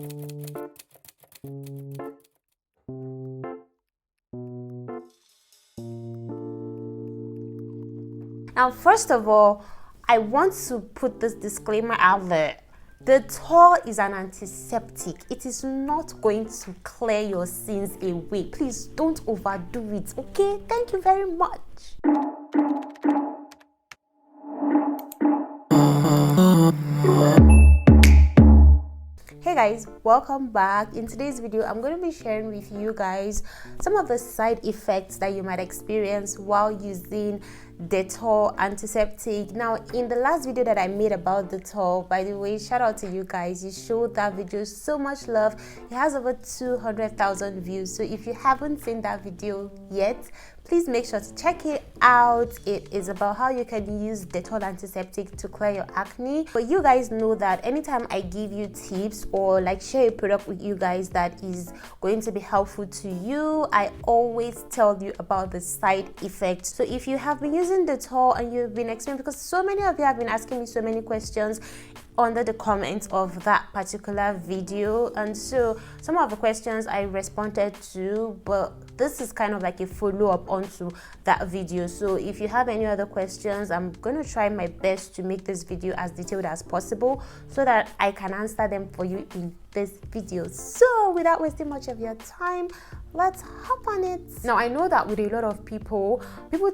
Now, first of all, I want to put this disclaimer out there. Dettol is an antiseptic. It is not going to clear your sins away. Please don't overdo it, okay? Thank you very much. Hey guys, welcome back. In today's video, I'm going to be sharing with you guys some of the side effects that you might experience while using Dettol Antiseptic. Now, in the last video that I made about Dettol, by the way, shout out to you guys. You showed that video so much love. It has over 200,000 views. So if you haven't seen that video yet, please make sure to check it out. It is about how you can use Dettol Antiseptic to clear your acne. But you guys know that anytime I give you tips or like share a product with you guys that is going to be helpful to you, I always tell you about the side effects. So if you have been using Dettol and you've been experiencing, because so many of you have been asking me so many questions under the comments of that particular video, and so some of the questions I responded to, but this is kind of like a follow-up onto that video. So if you have any other questions, I'm going to try my best to make this video as detailed as possible so that I can answer them for you in this video. So without wasting much of your time, let's hop on it. Now, I know that with a lot of people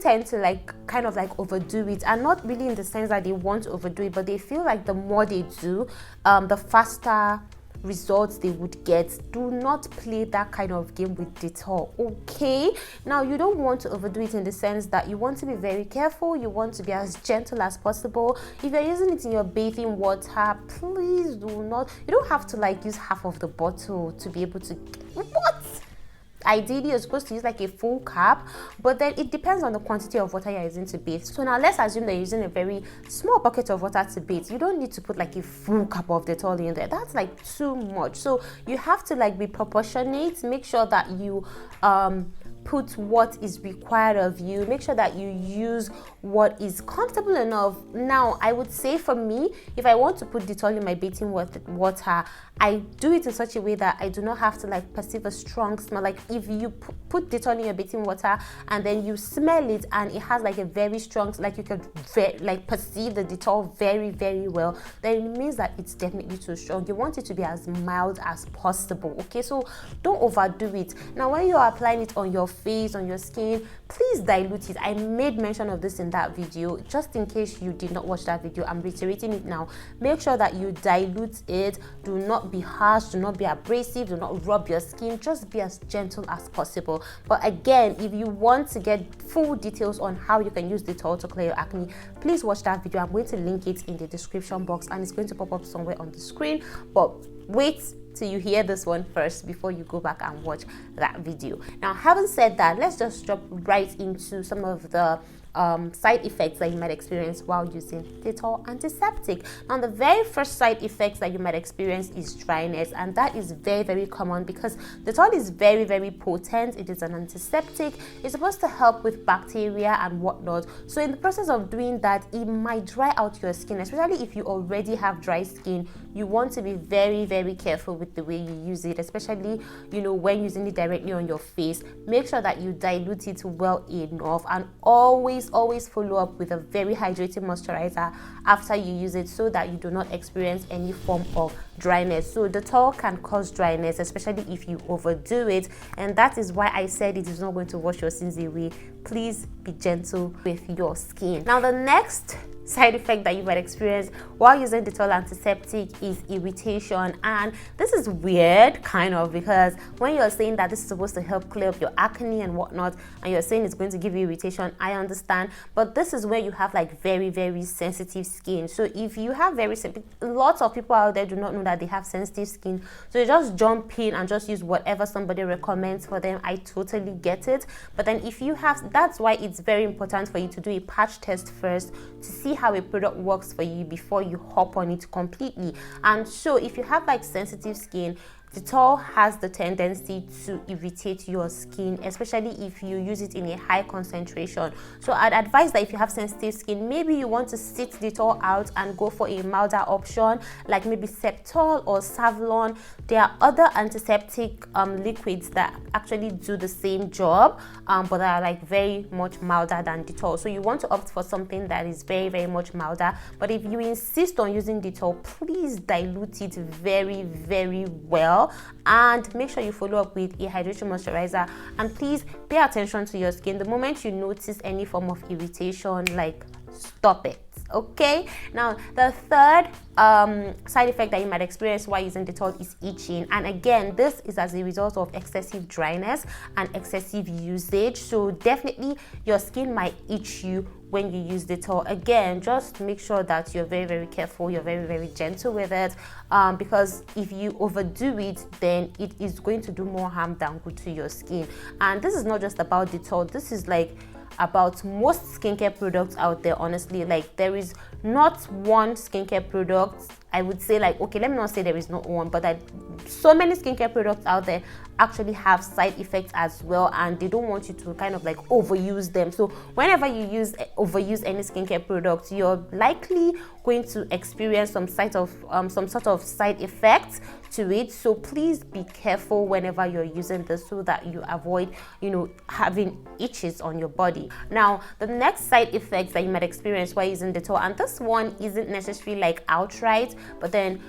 tend to kind of overdo it, and not really in the sense that they want to overdo it, but they feel like the more they do, the faster results they would get. Do not play that kind of game with Dettol, okay? Now, you don't want to overdo it in the sense that you want to be very careful. You want to be as gentle as possible. If you're using it in your bathing water, please do not. You don't have to use half of the bottle to be able to. What? Ideally, you're supposed to use a full cup, but then it depends on the quantity of water you're using to bathe. So now let's assume that you're using a very small bucket of water to bathe. You don't need to put a full cup of Dettol in there. That's too much. So you have to be proportionate. Make sure that you put what is required of you. Make sure that you use what is comfortable enough. Now, I would say for me, if I want to put Dettol in my bathing water, I do it in such a way that I do not have to perceive a strong smell. If you put Dettol in your bathing water and then you smell it and it has a very strong, you can perceive the Dettol very, very well, then it means that it's definitely too strong. You want it to be as mild as possible, okay? So don't overdo it. Now, when you're applying it on your face, on your skin, please dilute it. I made mention of this in that video. Just in case you did not watch that video, I'm reiterating it now. Make sure that you dilute it. Do not be harsh, do not be abrasive, do not rub your skin. Just be as gentle as possible. But again, if you want to get full details on how you can use Dettol to clear your acne, please watch that video. I'm going to link it in the description box and it's going to pop up somewhere on the screen. But wait till you hear this one first before you go back and watch that video. Now, having said that, let's just jump right into some of the side effects that you might experience while using Dettol Antiseptic. Now, the very first side effects that you might experience is dryness, and that is very, very common because Dettol is very, very potent. It is an antiseptic. It's supposed to help with bacteria and whatnot. So in the process of doing that, it might dry out your skin, especially if you already have dry skin. You want to be very, very careful with the way you use it, especially when using it directly on your face. Make sure that you dilute it well enough, and always follow up with a very hydrating moisturizer after you use it so that you do not experience any form of dryness. So Dettol can cause dryness, especially if you overdo it, and that is why I said it is not going to wash your sins away. Please be gentle with your skin. Now, the next side effect that you might experience while using Dettol Antiseptic is irritation. And this is weird, kind of, because when you're saying that this is supposed to help clear up your acne and whatnot, and you're saying it's going to give you irritation, I understand. But this is where you have very, very sensitive skin. So if you have lots of people out there do not know that they have sensitive skin, so you just jump in and just use whatever somebody recommends for them. I totally get it. But then if you have, that's why it's very important for you to do a patch test first to see how a product works for you before you hop on it completely. And so if you have sensitive skin, Dettol has the tendency to irritate your skin, especially if you use it in a high concentration. So I'd advise that if you have sensitive skin, maybe you want to sit Dettol out and go for a milder option like maybe Septol or Savlon. There are other antiseptic liquids that actually do the same job, but are like very much milder than Dettol. So you want to opt for something that is very, very much milder. But if you insist on using Dettol, please dilute it very, very well, and make sure you follow up with a hydration moisturizer. And please pay attention to your skin. The moment you notice any form of irritation, like, stop it. Okay, now the third side effect that you might experience while using Dettol is itching, and again, this is as a result of excessive dryness and excessive usage. So definitely your skin might itch you when you use Dettol. Again, just make sure that you're very, very careful, you're very, very gentle with it, because if you overdo it, then it is going to do more harm than good to your skin. And this is not just about Dettol, this is like about most skincare products out there. Honestly, like, there is not one skincare product, I would say, like, okay, let me not say there is not one, but that so many skincare products out there actually have side effects as well, and they don't want you to kind of like overuse them. So whenever you overuse any skincare product, you're likely going to experience some sort of side effects to it. So please be careful whenever you're using this, so that you avoid, having itches on your body. Now, the next side effects that you might experience while using Dettol, and this one isn't necessarily like outright, but then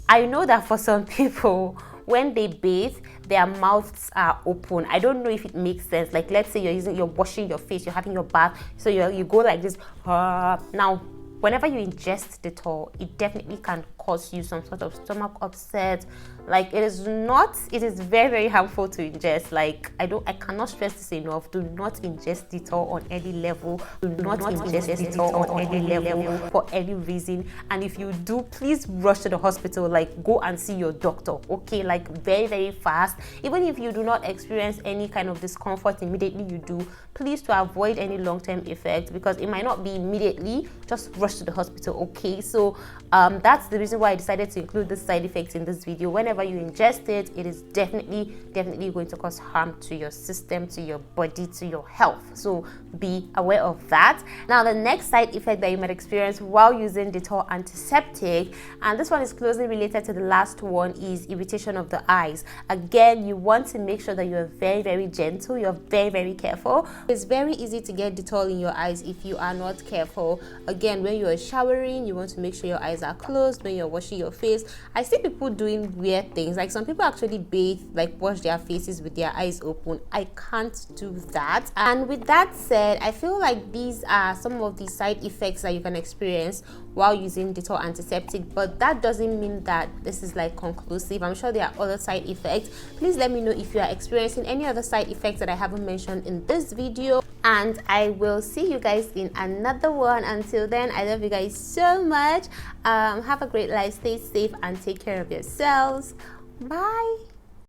I know that for some people, when they bathe, their mouths are open. I don't know if it makes sense. Like, let's say you're washing your face, you're having your bath, so you go like this. Now, whenever you ingest Dettol, it definitely can cause you some sort of stomach upset. Like, it is very, very harmful to ingest. Like, I cannot stress this enough. Do not ingest Dettol on any level. Do not ingest Dettol on any level for any reason. And if you do, please rush to the hospital. Like, go and see your doctor, okay? Like, very, very fast. Even if you do not experience any kind of discomfort immediately, you do, please, to avoid any long-term effects, because it might not be immediately, just rush to the hospital, okay? So that's the reason why I decided to include this side effects in this video. Whenever you ingest it, it is definitely going to cause harm to your system, to your body, to your health. So be aware of that. Now, the next side effect that you might experience while using Dettol Antiseptic, and this one is closely related to the last one, is irritation of the eyes. Again, you want to make sure that you're very, very gentle, you're very, very careful. It's very easy to get Dettol in your eyes if you are not careful. Again, when you're showering, you want to make sure your eyes are closed. When you're washing your face, I see people doing weird things. Like, some people actually bathe, like wash their faces with their eyes open. I can't do that. And with that said, I feel like these are some of the side effects that you can experience while using Dettol Antiseptic, but that doesn't mean that this is like conclusive. I'm sure there are other side effects. Please let me know if you are experiencing any other side effects that I haven't mentioned in this video, and I will see you guys in another one. Until then, I love you guys so much. Have a great life, stay safe, and take care of yourselves. Bye.